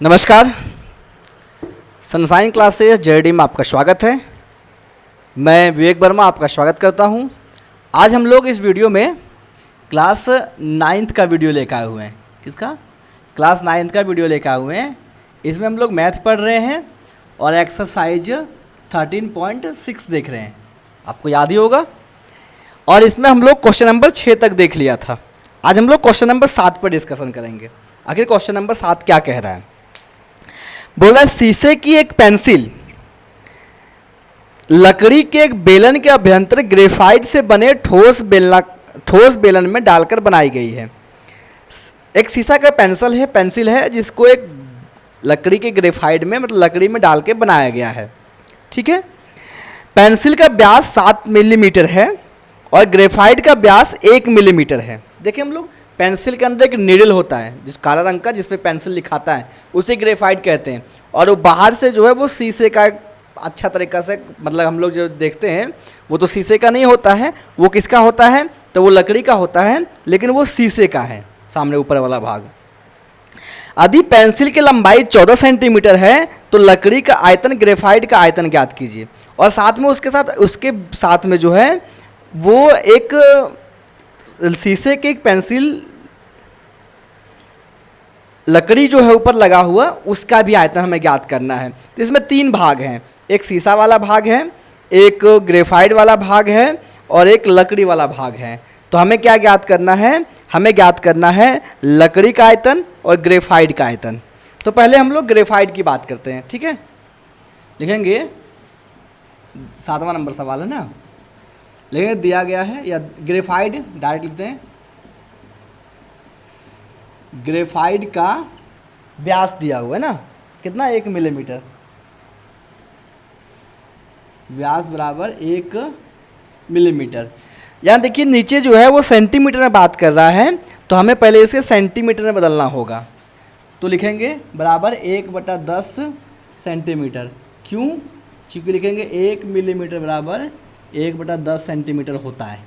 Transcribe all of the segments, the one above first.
नमस्कार। Sunshine classes JD में आपका स्वागत है। मैं विवेक वर्मा आपका स्वागत करता हूं। आज हम लोग इस वीडियो में क्लास 9th का वीडियो लेकर आए हुए हैं। किसका? क्लास 9th का वीडियो लेकर आए हुए हैं। इसमें हम लोग मैथ पढ़ रहे हैं और एक्सरसाइज 13.6 देख रहे हैं। आपको याद ही होगा। और इसमें हम लोग क्वेश्चन नंबर 6 तक देख लिया था। आज हम लोग क्वेश्चन नंबर 7 पर डिस्कशन करेंगे। आखिर क्वेश्चन नंबर 7 क्या कह रहा है? बोल रहा है शीशे की एक पेंसिल लकड़ी के एक बेलन के अभ्यंतर ग्रेफाइट से बने ठोस बेलन में डालकर बनाई गई है। एक शीशा का पेंसिल है जिसको एक लकड़ी के ग्रेफाइट में मतलब लकड़ी में डाल के बनाया गया है। ठीक है। पेंसिल का व्यास 7 मिलीमीटर है और ग्रेफाइट का व्यास 1 मिलीमीटर है। देखिए हम लोग पेंसिल के अंदर एक नीडल होता है जिस काला रंग का, जिस पे पेंसिल लिखाता है, उसे ग्रेफाइट कहते हैं। और वो बाहर से जो है वो शीशे का अच्छा तरीका से, मतलब हम लोग जो देखते हैं वो तो शीशे का नहीं होता है, वो किसका होता है? तो वो लकड़ी का होता है, लेकिन वो शीशे का है सामने ऊपर वाला भाग। यदि पेंसिल की लंबाई 14 सेंटीमीटर है तो लकड़ी का आयतन ग्रेफाइट का आयतन ज्ञात कीजिए। और साथ में उसके साथ में जो है वो एक शीशे की एक पेंसिल लकड़ी जो है ऊपर लगा हुआ, उसका भी आयतन हमें ज्ञात करना है। तो इसमें 3 भाग हैं, एक शीशा वाला भाग है, एक ग्रेफाइट वाला भाग है और एक लकड़ी वाला भाग है। तो हमें क्या ज्ञात करना है? हमें ज्ञात करना है लकड़ी का आयतन और ग्रेफाइट का आयतन। तो पहले हम लोग ग्रेफाइट की बात करते हैं। ठीक है, लिखेंगे 7वां नंबर सवाल है ना, लेकिन दिया गया है या ग्रेफाइट डायरेक्ट लिखते हैं। ग्रेफाइट का व्यास दिया हुआ है ना, कितना? 1 मिलीमीटर। व्यास बराबर 1 मिलीमीटर। यहाँ देखिए नीचे जो है वो सेंटीमीटर में बात कर रहा है, तो हमें पहले इसे सेंटीमीटर में बदलना होगा। तो लिखेंगे बराबर 1/10 सेंटीमीटर। क्यों? क्योंकि लिखेंगे 1 मिलीमीटर बराबर 1/10 सेंटीमीटर होता है।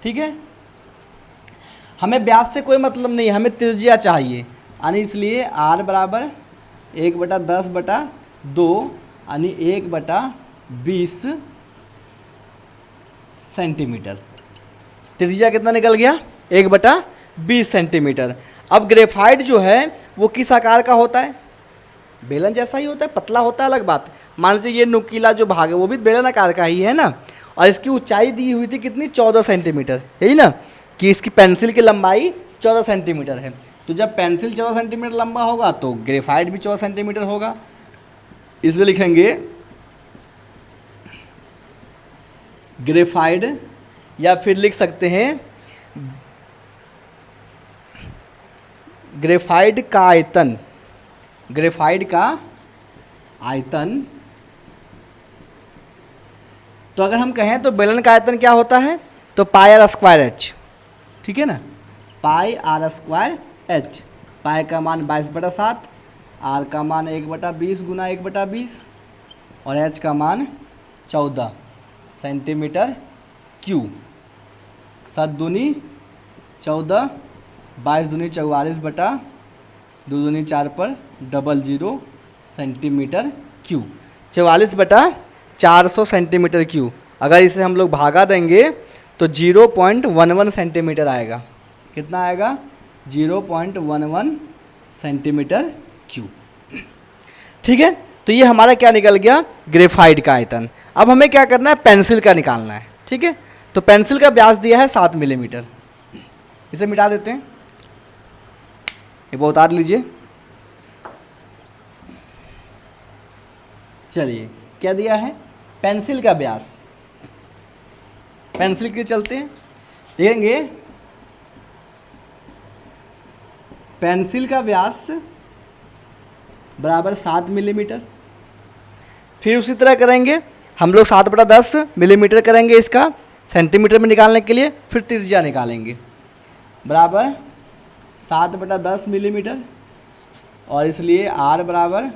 ठीक है। हमें व्यास से कोई मतलब नहीं, हमें त्रिज्या चाहिए, यानी इसलिए r बराबर 1/10/2 यानी 1/20 सेंटीमीटर। त्रिज्या कितना निकल गया? 1/20 सेंटीमीटर। अब ग्रेफाइट जो है वो किस आकार का होता है? बेलन जैसा ही होता है, पतला होता है अलग बात। मान लीजिए ये नुकीला जो भाग है वो भी बेलन आकार का ही है ना। और इसकी ऊंचाई दी हुई थी कितनी? 14 सेंटीमीटर, यही ना, कि इसकी पेंसिल की लंबाई 14 सेंटीमीटर है। तो जब पेंसिल 14 सेंटीमीटर लंबा होगा तो ग्रेफाइट भी 14 सेंटीमीटर होगा। इसे लिखेंगे ग्रेफाइट, या फिर लिख सकते हैं ग्रेफाइट का आयतन। ग्रेफाइट का आयतन, तो अगर हम कहें तो बेलन का आयतन क्या होता है? तो πr²h। ठीक है ना, πr²h। पाई का मान 22/7, आर का मान 1/20 गुना 1/20 और h का मान 14 सेंटीमीटर क्यूब। 7 दूनी 14, 22 दूनी 44/2 दूनी 4 पर 00 सेंटीमीटर क्यूब। 44/400 centimetre cube. अगर इसे हम लोग भागा देंगे तो 0.11 सेंटीमीटर आएगा। कितना आएगा? 0.11 सेंटीमीटर क्यूब। ठीक है, तो ये हमारा क्या निकल गया? ग्रेफाइट का आयतन। अब हमें क्या करना है? पेंसिल का निकालना है। ठीक है, तो पेंसिल का व्यास दिया है 7 मिलीमीटर। इसे मिटा देते हैं, ये वो उतार लीजिए। चलिए, क्या दिया है? पेंसिल का व्यास। पेंसिल के चलते हैं, देखेंगे पेंसिल का व्यास बराबर 7 मिलीमीटर। फिर उसी तरह करेंगे हम लोग 7/10 मिलीमीटर करेंगे इसका सेंटीमीटर में निकालने के लिए। फिर त्रिज्या निकालेंगे बराबर 7/10 मिलीमीटर, और इसलिए r बराबर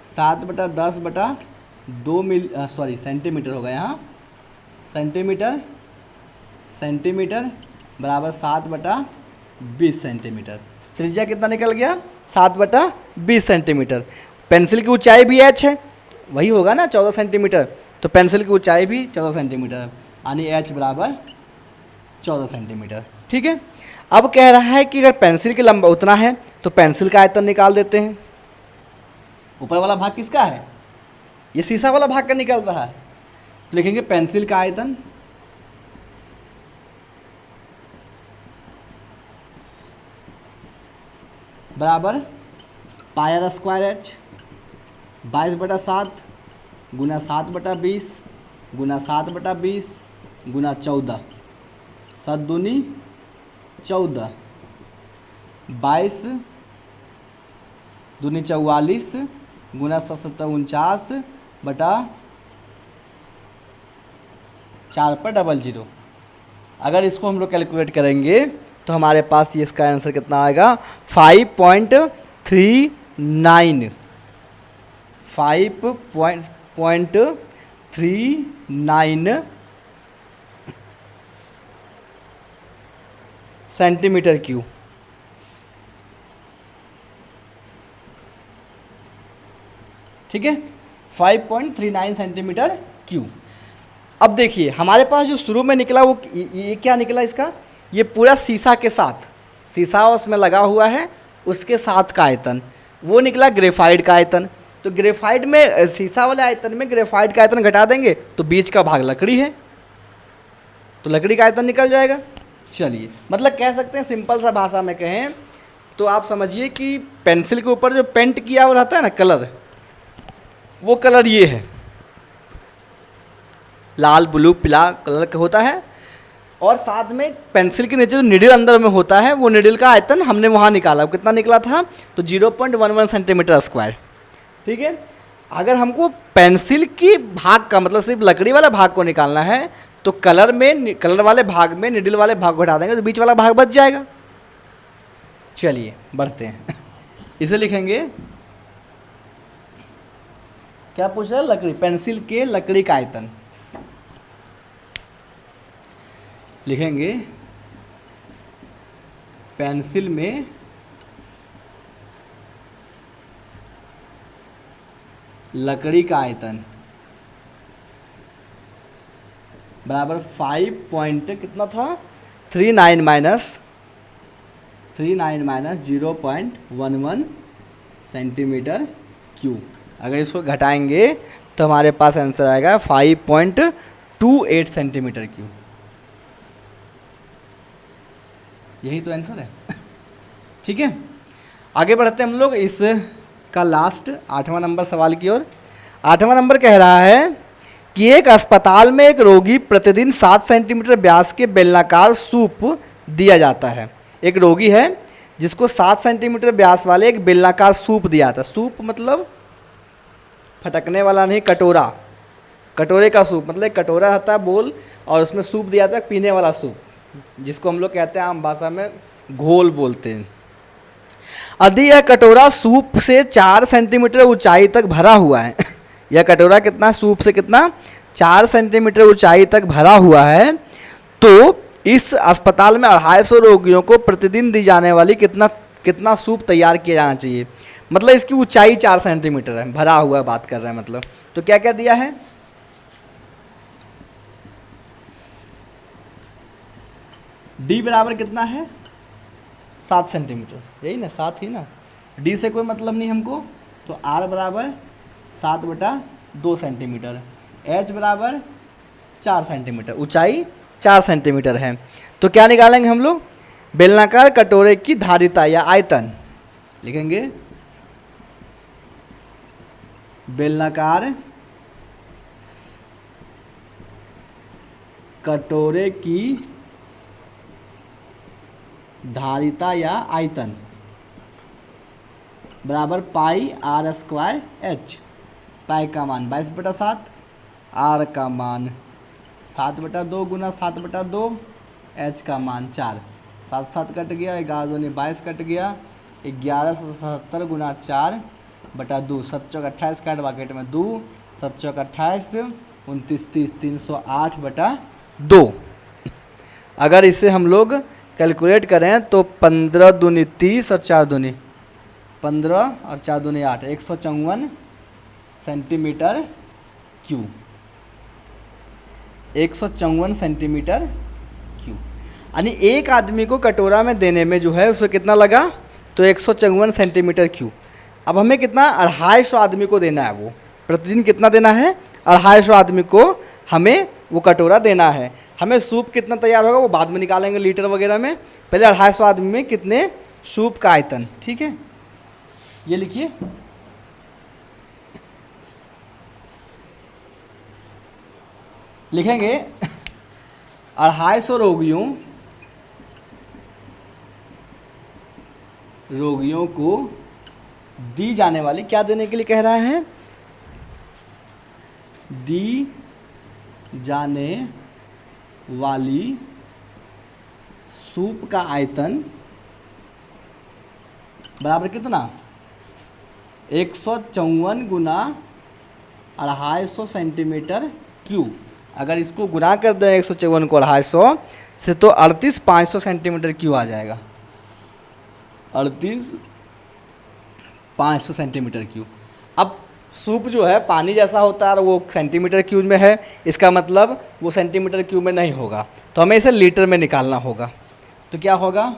7/10/2 सेंटीमीटर होगा। यहाँ सेंटीमीटर बराबर 7/20 सेंटीमीटर। त्रिज्या कितना निकल गया? 7/20 सेंटीमीटर। पेंसिल की ऊंचाई भी h है, वही होगा ना 14 सेंटीमीटर, तो पेंसिल की ऊंचाई भी 14 सेंटीमीटर, यानी h बराबर 14 सेंटीमीटर। ठीक है, अब कह रहा है कि अगर पेंसिल की लंबाई उतना है तो पेंसिल का आयतन निकाल देते हैं। ऊपर वाला भाग किसका है, ये शीशा वाला भाग का निकल रहा है, तो लिखेंगे पेंसिल का आयतन बराबर πr² h 22/7 गुना 7/20 गुना 7/20 गुना 14, 7 दूनी 14, 22 दूनी 44 गुना 7 बटा 4/00। अगर इसको हम लोग कैलकुलेट करेंगे तो हमारे पास ये इसका आंसर कितना आएगा 5.39 सेंटीमीटर क्यूब। ठीक है, 5.39 सेंटीमीटर क्यूब। अब देखिए हमारे पास जो शुरू में निकला वो ये क्या निकला, इसका ये पूरा शीशा के साथ, शीशा उसमें लगा हुआ है उसके साथ का आयतन, वो निकला ग्रेफाइट का आयतन। तो ग्रेफाइट में शीशा वाले आयतन में ग्रेफाइट का आयतन घटा देंगे तो बीच का भाग लकड़ी है, तो लकड़ी का आयतन निकल जाएगा। चलिए, मतलब कह सकते हैं सिंपल सा भाषा में कहें तो आप समझिए कि पेंसिल के ऊपर जो पेंट किया हुआ रहता है ना कलर, वो कलर ये है, लाल ब्लू पीला कलर का होता है, और साथ में पेंसिल के नीचे जो निडल अंदर में होता है वो निडल का आयतन हमने वहाँ निकाला, कितना निकला था, तो 0.11 सेंटीमीटर स्क्वायर। ठीक है, अगर हमको पेंसिल की भाग का मतलब सिर्फ लकड़ी वाला भाग को निकालना है तो कलर वाले भाग में निडल वाले भाग को हटा देंगे तो बीच वाला भाग बच जाएगा। चलिए बढ़ते हैं इसे लिखेंगे, क्या पूछ रहा है, लकड़ी, पेंसिल के लकड़ी का आयतन लिखेंगे, पेंसिल में लकड़ी का आयतन बराबर 5 पॉइंट कितना था 39 माइनस 0.11 सेंटीमीटर क्यूब। अगर इसको घटाएंगे तो हमारे पास आंसर आएगा 5.28 सेंटीमीटर क्यूब। यही तो आंसर है। ठीक है, आगे बढ़ते हैं हम लोग इस का लास्ट 8वां नंबर सवाल की ओर। 8वां नंबर कह रहा है कि एक अस्पताल में एक रोगी प्रतिदिन 7 सेंटीमीटर व्यास के बेलनाकार सूप दिया जाता है। एक रोगी है जिसको 7 सेंटीमीटर व्यास वाले एक बेलनाकार सूप दिया जाता है। सूप मतलब फटकने वाला नहीं, कटोरा, कटोरे का सूप, मतलब एक कटोरा रहता है बोल और उसमें सूप दिया जाता है, पीने वाला सूप, जिसको हम लोग कहते हैं आम भाषा में घोल बोलते हैं। यदि यह कटोरा सूप से 4 सेंटीमीटर ऊंचाई तक भरा हुआ है यह कटोरा कितना, सूप से कितना, 4 सेंटीमीटर ऊंचाई तक भरा हुआ है, तो इस अस्पताल में 250 रोगियों को प्रतिदिन दी जाने वाली कितना सूप तैयार किया जाना चाहिए। मतलब इसकी ऊंचाई 4 सेंटीमीटर है, भरा हुआ बात कर रहे हैं मतलब। तो क्या क्या दिया है, डी बराबर कितना है 7 सेंटीमीटर, यही ना, 7 ही ना, डी से कोई मतलब नहीं हमको, तो आर बराबर 7/2 सेंटीमीटर, एच बराबर 4 सेंटीमीटर, ऊंचाई 4 सेंटीमीटर है। तो क्या निकालेंगे हम लोग, बेलनाकार कटोरे की धारिता या आयतन लिखेंगे, बेलनाकार कटोरे की धारिता या आयतन बराबर πr²h। पाई का मान 22/7, आर का मान 7/2 गुना 7/2, एच का मान 4, 7 कट गया, 11 दूनी 22 कट गया, 1177 गुना 4/2, 7 चौक 28 काट बाकेट में 2, 7 चौक 28, 29 30, 308/2। अगर इसे हम लोग कैलकुलेट करें तो 15 दूनी 30 और 4 दूनी 15 और 4 दूनी 8, 154 सेंटीमीटर क्यूब, 154 सेंटीमीटर क्यूब। यानी एक आदमी को कटोरा में देने में जो है उसे कितना लगा, तो 154 सेंटीमीटर क्यूब। अब हमें कितना 250 आदमी को देना है, वो प्रतिदिन कितना देना है, 250 आदमी को हमें वो कटोरा देना है। हमें सूप कितना तैयार होगा वो बाद में निकालेंगे लीटर वगैरह में, पहले 250 आदमी में कितने सूप का आयतन, ठीक है। ये लिखिए, लिखेंगे 250 रोगियों को दी जाने वाली, क्या देने के लिए कह रहा है, दी जाने वाली सूप का आयतन बराबर कितना, 154 गुना 250 सेंटीमीटर क्यूब। अगर इसको गुना कर दें 154 को 250 से तो 38,500 सेंटीमीटर क्यूब आ जाएगा, 38,500 सेंटीमीटर क्यूब। अब सूप जो है पानी जैसा होता है और वो सेंटीमीटर क्यूब में है, इसका मतलब वो सेंटीमीटर क्यूब में नहीं होगा, तो हमें इसे लीटर में निकालना होगा। तो क्या होगा,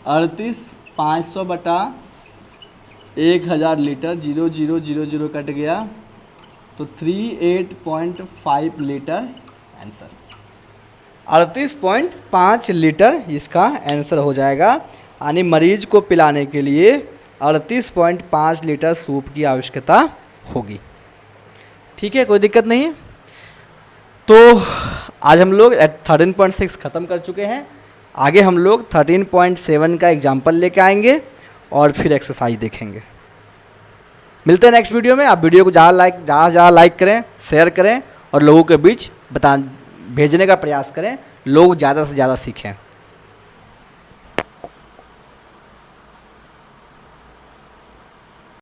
38,500 बटा 1000 लीटर, 0000 कट गया तो 38.5 लीटर आंसर, 38.5 लीटर इसका आंसर हो जाएगा। यानी मरीज को पिलाने के लिए 38.5 लीटर सूप की आवश्यकता होगी, ठीक है, कोई दिक्कत नहीं है। तो आज हम लोग 13.6 ख़त्म कर चुके हैं, आगे हम लोग 13.7 का एग्जाम्पल लेके आएंगे और फिर एक्सरसाइज देखेंगे। मिलते हैं नेक्स्ट वीडियो में। आप वीडियो को जहाँ लाइक करें, शेयर करें और लोगों के बीच भेजने का प्रयास करें, लोग ज़्यादा से ज़्यादा सीखें।